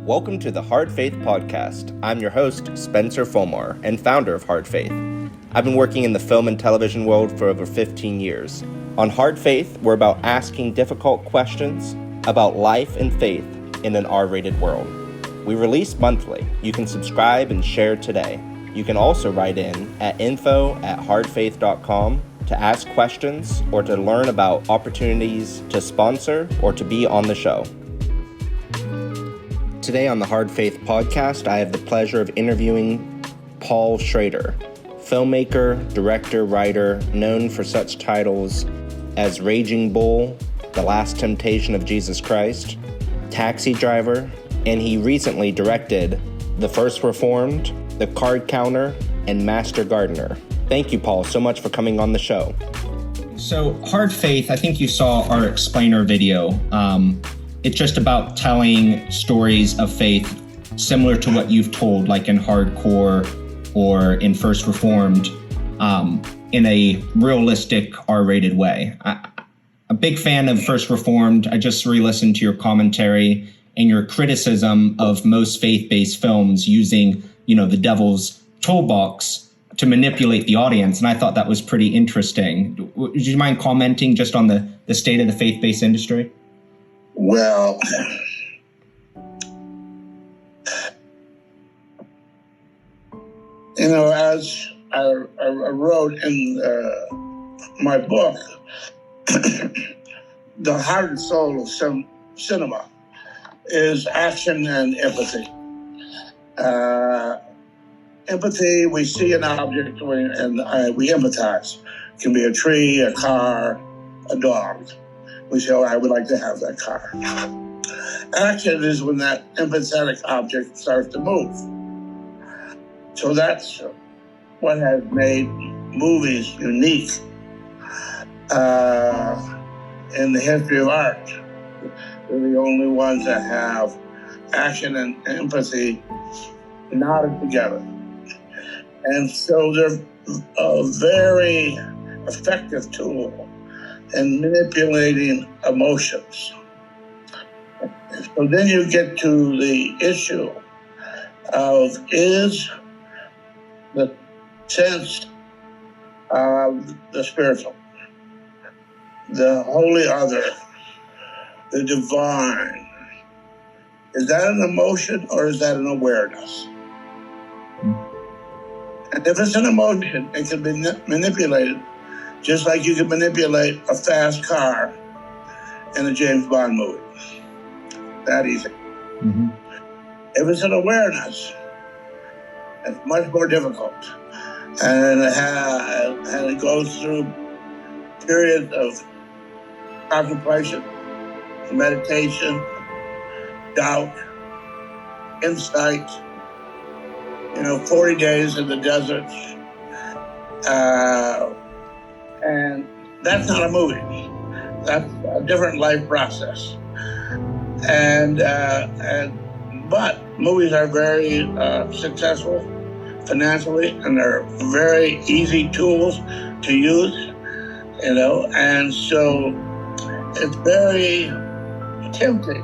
Welcome to the Hard Faith Podcast. I'm your host, Spencer Fulmar, and founder of Hard Faith. I've been working in the film and television world for over 15 years. On Hard Faith, we're about asking difficult questions about life and faith in an R-rated world. We release monthly. You can subscribe and share today. You can also write in at info@hardfaith.com to ask questions or to learn about opportunities to sponsor or to be on the show. Today on the Hard Faith Podcast, I have the pleasure of interviewing Paul Schrader, filmmaker, director, writer, known for such titles as Raging Bull, The Last Temptation of Jesus Christ, Taxi Driver, and he recently directed The First Reformed, The Card Counter, and Master Gardener. Thank you, Paul, so much for coming on the show. So, Hard Faith, I think you saw our explainer video. It's just about telling stories of faith similar to what you've told, like in Hardcore or in First Reformed, in a realistic R-rated way. I'm a big fan of First Reformed. I just re-listened to your commentary and your criticism of most faith-based films using, the devil's toolbox to manipulate the audience, and I thought that was pretty interesting. Would you mind commenting just on the state of the faith-based industry? Well, as I wrote in my book, the heart and soul of cinema is action and empathy. Empathy, we see an object and we empathize. It can be a tree, a car, a dog. We say, I would like to have that car. Action is when that empathetic object starts to move. So that's what has made movies unique in the history of art. They're the only ones that have action and empathy knotted together. And so they're a very effective tool in manipulating emotions. So then you get to the issue of, is the sense of the spiritual, the holy other, the divine, is that an emotion or is that an awareness? And if it's an emotion, it can be manipulated just like you can manipulate a fast car in a James Bond movie. That easy. Mm-hmm. If it's an awareness, it's much more difficult. And it goes through periods of contemplation, meditation, doubt, insight, 40 days in the desert. And that's not a movie. That's a different life process. But movies are very successful financially, and they're very easy tools to use, and so it's very tempting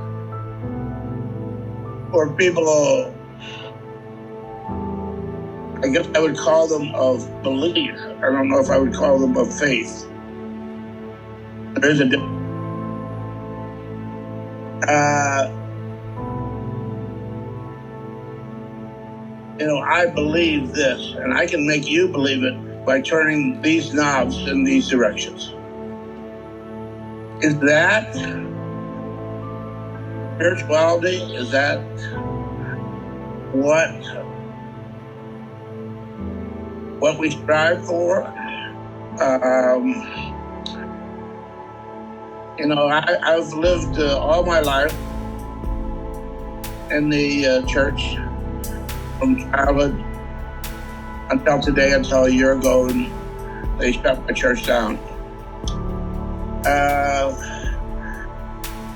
for people. I guess I would call them of belief. I don't know if I would call them of faith. There's a difference. I believe this, and I can make you believe it by turning these knobs in these directions. Is that spirituality? Is that what we strive for? I've lived all my life in the church from childhood until today, until a year ago, and they shut my church down.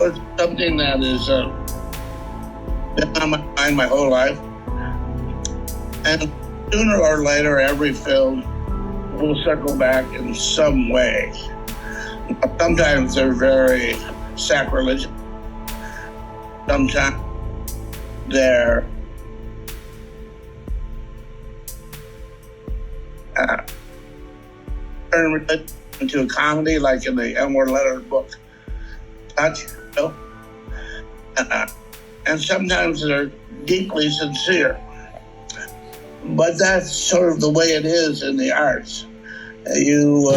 It's something that has been on my mind my whole life. And sooner or later, every film will circle back in some way. Sometimes they're very sacrilegious. Sometimes their turn it into a comedy, like in the Elmore Leonard book, Touch, and sometimes they're deeply sincere. But that's sort of the way it is in the arts. You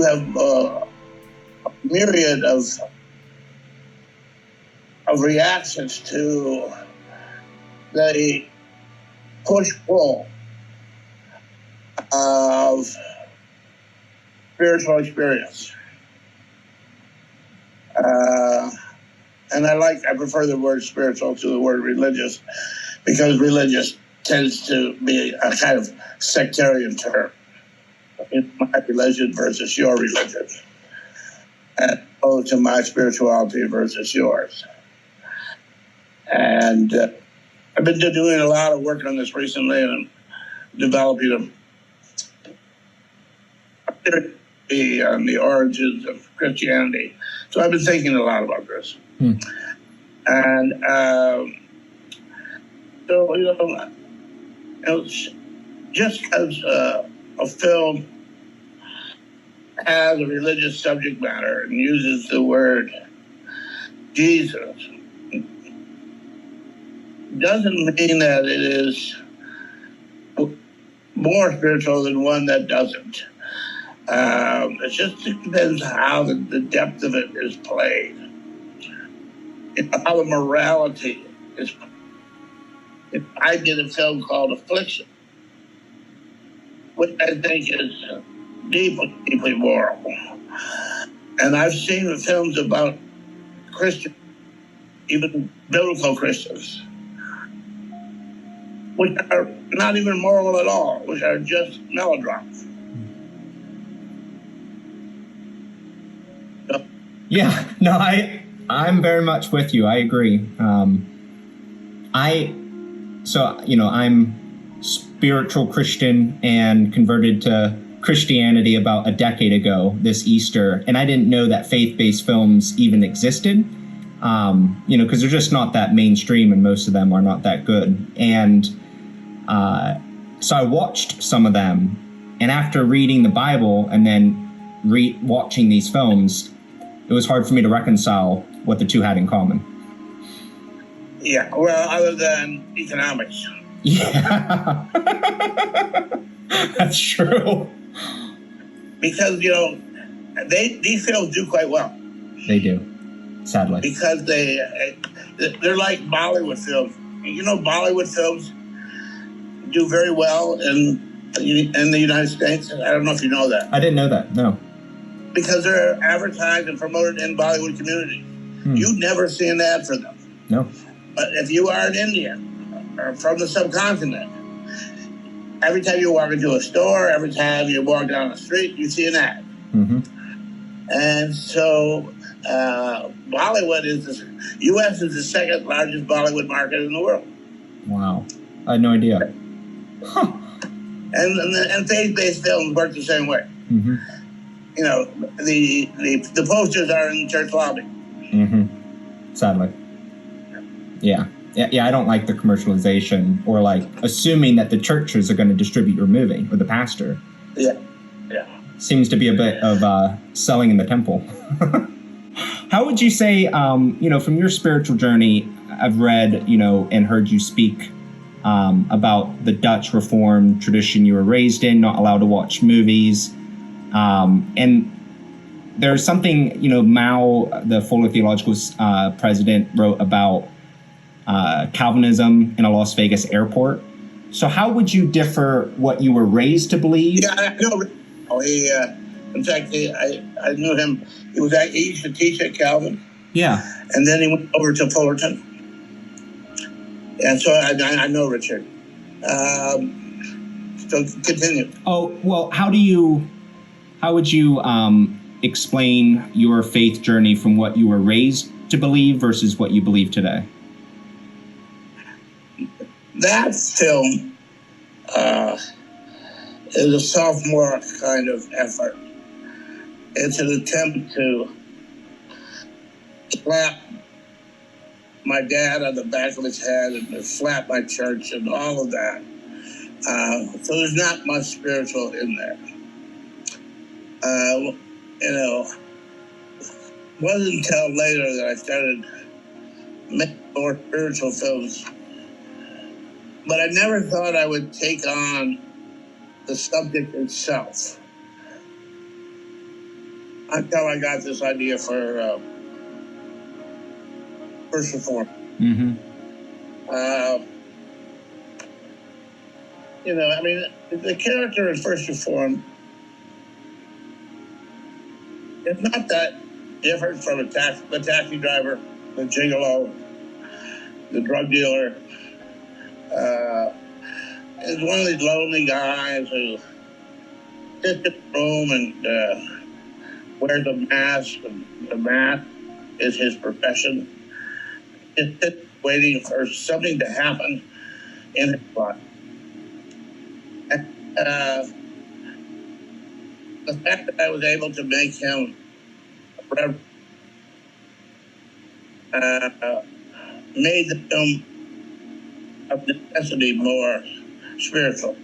have a myriad of reactions to the push-pull of spiritual experience. And I prefer the word spiritual to the word religious, because religious tends to be a kind of sectarian term. It's my religion versus your religion, as opposed to my spirituality versus yours. And I've been doing a lot of work on this recently, and I'm developing a theory on the origins of Christianity. So I've been thinking a lot about this. And so, just because a film has a religious subject matter and uses the word Jesus doesn't mean that it is more spiritual than one that doesn't. It just depends how the depth of it is played, how the morality is played. If I did a film called Affliction, which I think is deeply, deeply moral, and I've seen films about Christians, even biblical Christians, which are not even moral at all, which are just melodramas. Yeah, no, I'm very much with you. I agree. I'm spiritual Christian and converted to Christianity about a decade ago this Easter, and I didn't know that faith-based films even existed. Because they're just not that mainstream, and most of them are not that good. And so I watched some of them, and after reading the Bible and then watching these films, it was hard for me to reconcile what the two had in common. Yeah, well, other than economics. Yeah, that's true. Because, these films do quite well. They do, sadly. Because they're like Bollywood films. Bollywood films do very well in the United States. I don't know if you know that. I didn't know that, no. Because they're advertised and promoted in Bollywood communities. You'd never see an ad for them. No. But if you are an Indian or from the subcontinent, every time you walk into a store, every time you walk down the street, you see an ad. Mm-hmm. And so Bollywood U.S. is the second largest Bollywood market in the world. Wow. I had no idea. Huh. And faith-based films work the same way. Mm-hmm. The posters are in the church lobby. Mm-hmm. Sadly. Yeah. I don't like the commercialization or like assuming that the churches are going to distribute your movie or the pastor. Yeah. Seems to be a bit of selling in the temple. How would you say, from your spiritual journey, I've read, and heard you speak about the Dutch Reformed tradition you were raised in, not allowed to watch movies. And there's something, Mao, the Fuller Theological president, wrote about Calvinism in a Las Vegas airport. So how would you differ what you were raised to believe? Yeah, I know. In fact, I knew him. He used to teach at Calvin. Yeah. And then he went over to Fullerton. And so I know Richard. So continue. Oh, well, how would you explain your faith journey from what you were raised to believe versus what you believe today? That film is a sophomore kind of effort. It's an attempt to slap my dad on the back of his head and flat my church and all of that. So there's not much spiritual in there. It wasn't until later that I started making more spiritual films. But I never thought I would take on the subject itself until I got this idea for First Reform. Mm-hmm. The character in First Reform is not that different from the taxi driver, the gigolo, the drug dealer. Is one of these lonely guys who sits in the room and wears a mask, and the mask is his profession. Just sits waiting for something to happen in his life. And, the fact that I was able to make him made the film of necessity more spiritual.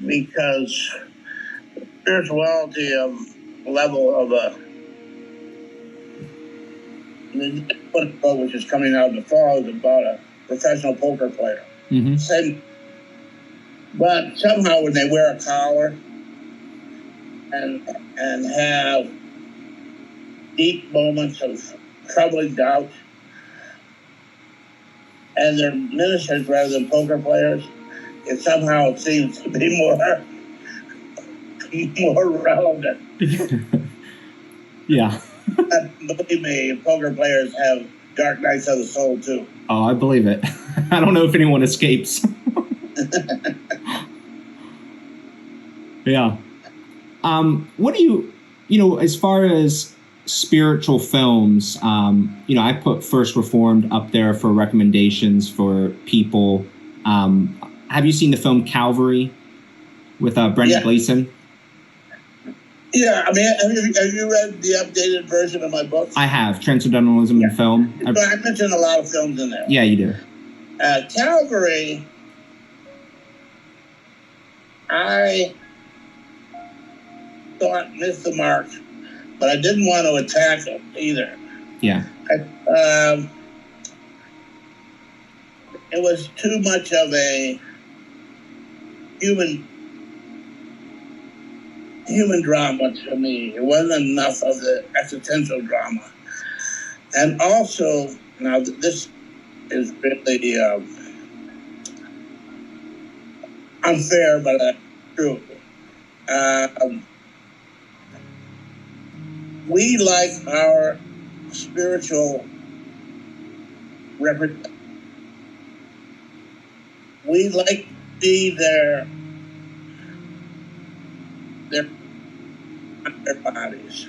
Because the spirituality of level of which is coming out in the fall, is about a professional poker player. Mm-hmm. But somehow when they wear a collar and have deep moments of troubling doubt, and they're ministers rather than poker players, it somehow seems to be more relevant. Yeah. Believe me, poker players have dark nights of the soul too. Oh, I believe it. I don't know if anyone escapes. Yeah. What do you, as far as spiritual films, I put First Reformed up there for recommendations for people. Have you seen the film Calvary with Brendan Gleeson? Yeah, I mean, have you read the updated version of my book? I have, Transcendentalism in Film. I mentioned a lot of films in there. Yeah, you do. Calvary, I thought missed the mark, but I didn't want to attack it either. Yeah. It was too much of a human drama to me. It wasn't enough of the existential drama. And also, now this is really unfair, but true. We like our spiritual representation. We like to see their bodies.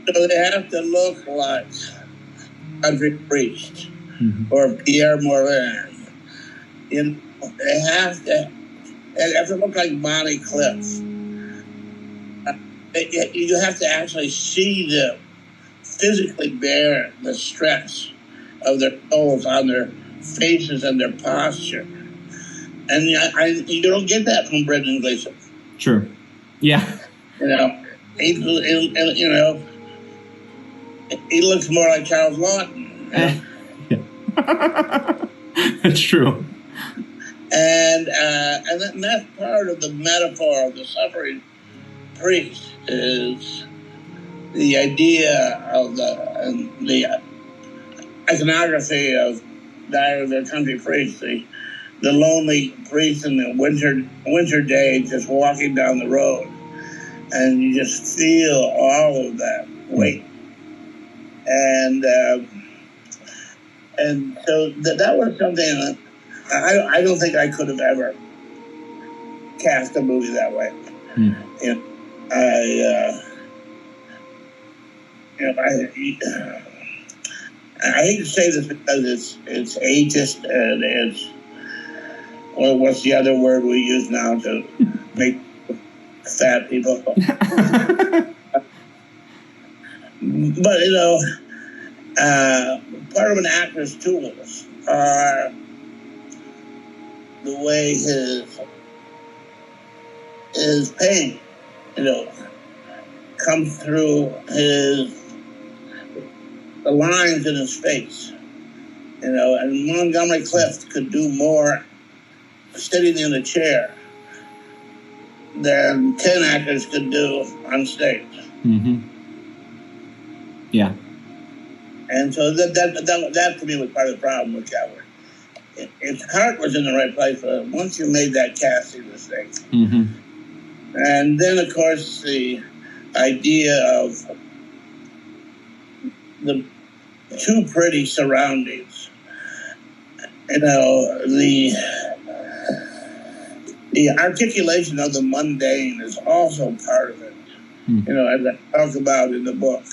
So they have to look like country priest or Pierre Morin. They have to look like Bonnie Cliff. You have to actually see them physically bear the stress of their souls on their faces and their posture. And you don't get that from Brendan Gleeson. Sure. Yeah. He looks more like Charles Lawton. That's true. And that's part of the metaphor of the suffering priest, is the idea of the iconography of the country priest, the lonely priest in the winter day just walking down the road, and you just feel all of that weight. And so that was something that I don't think I could have ever cast a movie that way. I hate to say this because it's ageist and it's, well, what's the other word we use now to make fat people? But, part of an actor's tools are the way his pain, comes through the lines in his face. And Montgomery Clift could do more sitting in a chair than 10 actors could do on stage. Mm-hmm. Yeah. And so that to me was part of the problem with Calvert. His heart was in the right place, but once you made that casting mistake. Mm-hmm. And then, of course, the idea of the too pretty surroundings. The articulation of the mundane is also part of it. Mm-hmm. As I talk about in the book.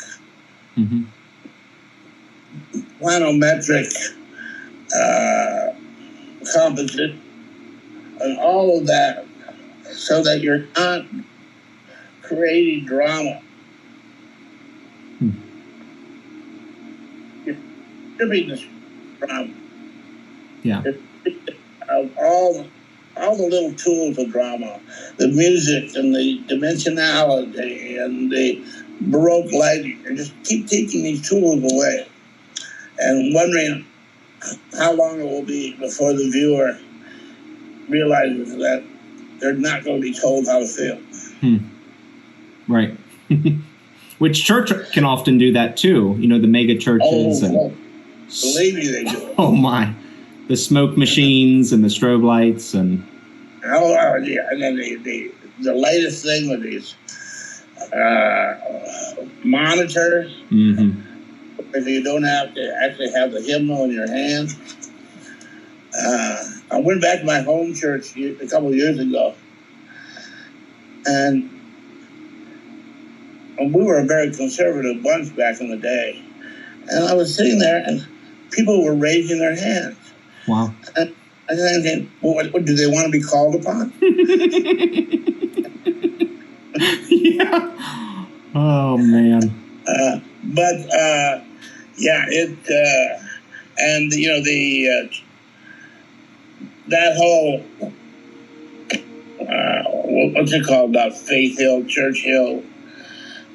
Mm-hmm. Planometric composite and all of that, so that you're not creating drama. You're stripping the drama. Yeah. Of all the little tools of drama, the music and the dimensionality and the Baroque lighting, and just keep taking these tools away and wondering how long it will be before the viewer realizes that they're not going to be told how to feel. Right. Which church can often do that too. The mega churches. Believe me, they do. Oh my. The smoke machines and the strobe lights and... yeah. And then the latest thing with these monitors, mm-hmm. If you don't have to actually have the hymnal in your hand. I went back to my home church a couple of years ago, and we were a very conservative bunch back in the day. And I was sitting there, and people were raising their hands. Wow. And I was thinking, what do they want to be called upon? Yeah. Oh, man. And that whole, what's it called, about Faith Hill, Church Hill,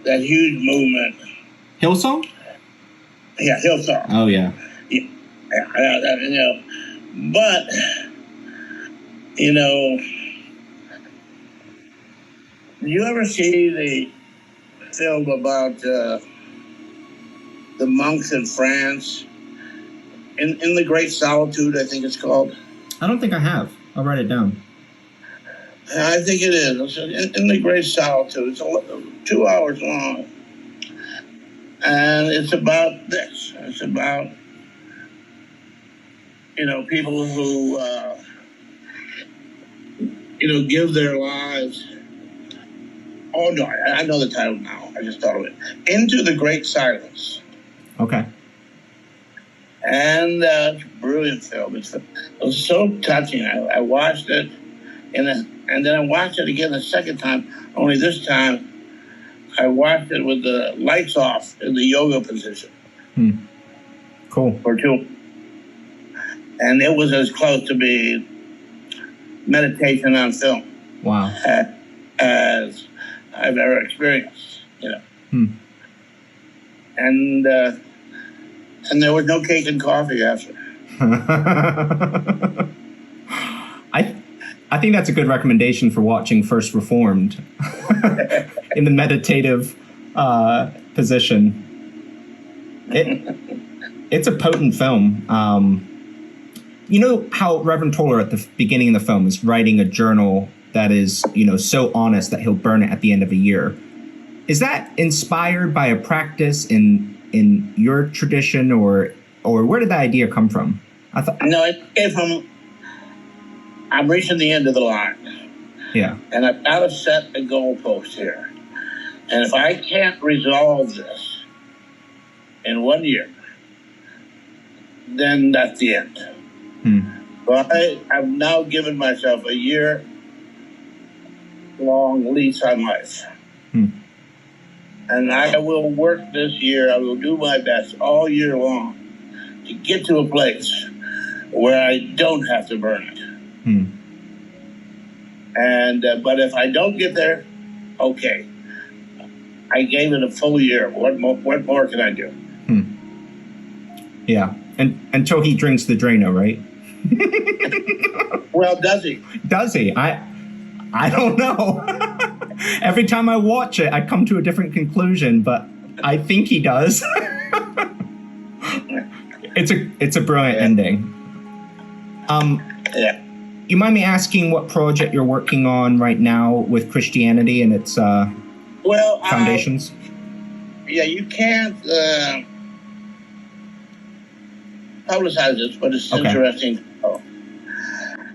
that huge movement. Hillsong? Yeah, Hillsong. Oh, yeah. But, do you ever see the film about the monks in France? In the Great Solitude, I think it's called. I don't think I have. I'll write it down. I think it is. In the Great Solitude. It's 2 hours long. And it's about this. It's about, people who, give their lives. Oh, no, I know the title now. I just thought of it. Into the Great Silence. Okay. And it's a brilliant film. It was so touching. I watched it, and then I watched it again the second time, only this time I watched it with the lights off in the yoga position. Cool. Or two. And it was as close to being meditation on film. Wow. As I've ever experienced, And there was no cake and coffee after. I think that's a good recommendation for watching First Reformed in the meditative position. It's a potent film. You know how Reverend Toller at the beginning of the film is writing a journal that is, so honest that he'll burn it at the end of a year. Is that inspired by a practice in your tradition, or where did that idea come from? No, it came from, I'm reaching the end of the line. Yeah. And I've got to set a goalpost here. And if I can't resolve this in 1 year, then that's the end. But I've now given myself a year-long lease on life. And I will work this year. I will do my best all year long to get to a place where I don't have to burn it. And but if I don't get there, okay. I gave it a full year. What more can I do? Yeah, and until he drinks the Drano, right? Well, does he? Does he? I don't know. Every time I watch it, I come to a different conclusion, but I think he does. It's a brilliant ending. Yeah. You mind me asking what project you're working on right now with Christianity and its foundations? Yeah, you can't publicize this, but it's interesting. Oh.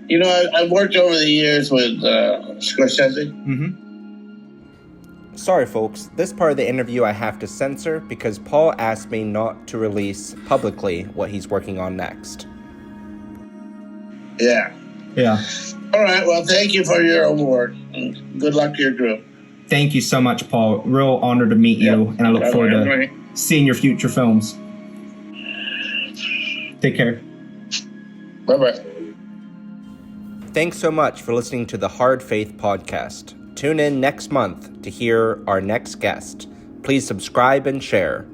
You know, I've worked over the years with Scorsese. Sorry, folks. This part of the interview I have to censor because Paul asked me not to release publicly what he's working on next. Yeah. All right. Well, thank you for your award. And good luck to your group. Thank you so much, Paul. Real honor to meet you, and I look forward to seeing your future films. Take care. Bye-bye. Thanks so much for listening to the Hard Faith Podcast. Tune in next month to hear our next guest. Please subscribe and share.